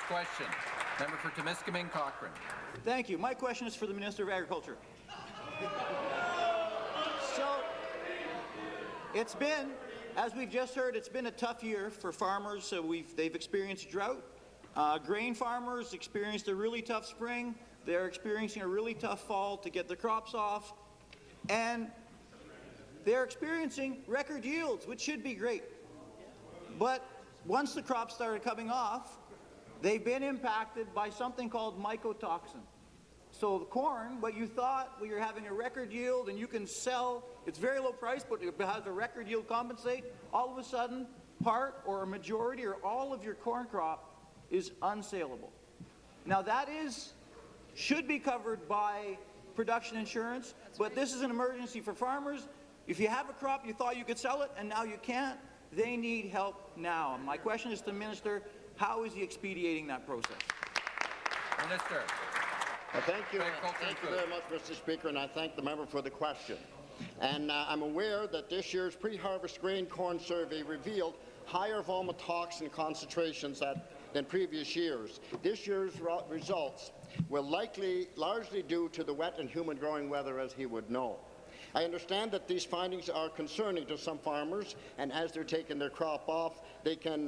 question, member for Timiskaming Cochrane. Thank you. My question is for the Minister of Agriculture. So, it's been, as we've just heard, it's been a tough year for farmers. So they've experienced drought. Grain farmers experienced a really tough spring. They're experiencing a really tough fall to get their crops off. And they're experiencing record yields, which should be great. But once the crops started coming off, they've been impacted by something called mycotoxin. So the corn, what you thought, well, you're having a record yield and you can sell, it's very low price, but it has a record yield compensate, all of a sudden, part or a majority or all of your corn crop is unsaleable. Now that should be covered by production insurance, but this is an emergency for farmers. If you have a crop, you thought you could sell it, and now you can't, they need help now. My question is to the Minister, how is he expediting that process? Minister. Thank you very much, Mr. Speaker, and I thank the member for the question. And I'm aware that this year's pre-harvest grain corn survey revealed higher vomitoxin concentrations than previous years. This year's results were largely due to the wet and humid growing weather, as he would know. I understand that these findings are concerning to some farmers, and as they're taking their crop off, they can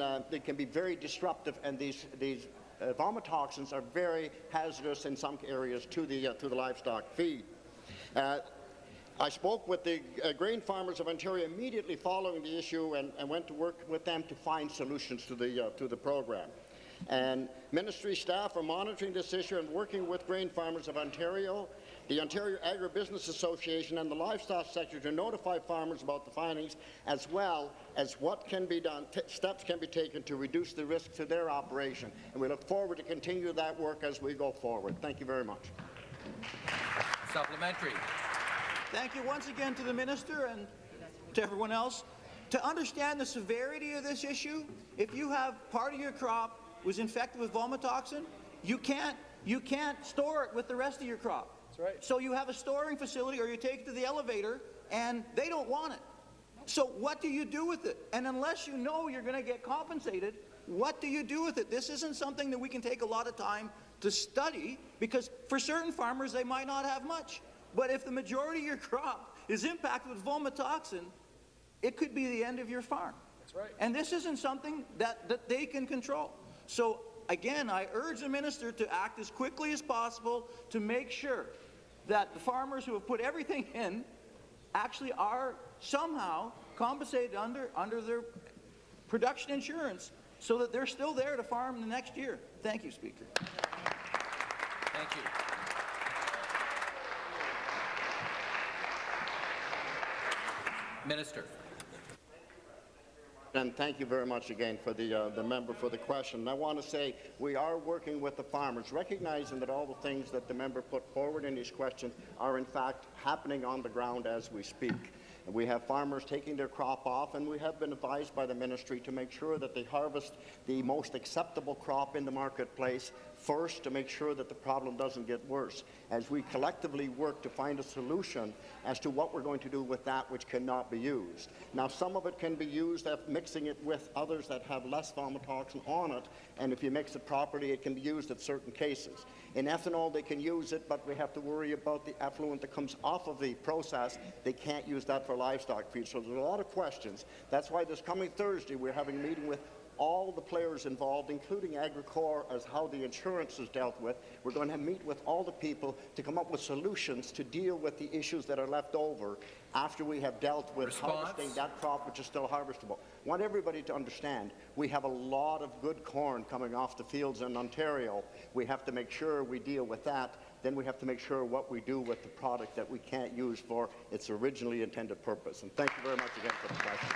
be very disruptive, and these vomitoxins are very hazardous in some areas to the livestock feed. I spoke with the grain farmers of Ontario immediately following the issue and went to work with them to find solutions to the program. And ministry staff are monitoring this issue and working with grain farmers of Ontario, the Ontario Agribusiness Association and the livestock sector to notify farmers about the findings, as well as what can be done, steps can be taken to reduce the risk to their operation. And we look forward to continue that work as we go forward. Thank you very much. Supplementary. Thank you once again to the Minister and to everyone else. To understand the severity of this issue, if you have part of your crop was infected with vomitoxin, you can't store it with the rest of your crop. That's right. So you have a storing facility, or you take it to the elevator, and they don't want it. So what do you do with it? And unless you know you're going to get compensated, what do you do with it? This isn't something that we can take a lot of time to study, because for certain farmers, they might not have much. But if the majority of your crop is impacted with vomitoxin, it could be the end of your farm. That's right. And this isn't something that they can control. So again, I urge the Minister to act as quickly as possible to make sure that the farmers who have put everything in actually are somehow compensated under their production insurance, so that they're still there to farm the next year. Thank you, Speaker. Thank you. Minister. And thank you very much again for the member for the question. And I want to say we are working with the farmers, recognizing that all the things that the member put forward in his question are in fact happening on the ground as we speak. And we have farmers taking their crop off, and we have been advised by the ministry to make sure that they harvest the most acceptable crop in the marketplace first, to make sure that the problem doesn't get worse, as we collectively work to find a solution as to what we're going to do with that which cannot be used. Now, some of it can be used at mixing it with others that have less vomitoxin on it, and if you mix it properly, it can be used at certain cases. In ethanol, they can use it, but we have to worry about the effluent that comes off of the process. They can't use that for livestock feed. So there's a lot of questions. That's why this coming Thursday, we're having a meeting with all the players involved, including Agricor, as how the insurance is dealt with. We're going to meet with all the people to come up with solutions to deal with the issues that are left over after we have dealt with harvesting that crop which is still harvestable. I want everybody to understand we have a lot of good corn coming off the fields in Ontario. We have to make sure we deal with that. Then we have to make sure what we do with the product that we can't use for its originally intended purpose. And thank you very much again for the question.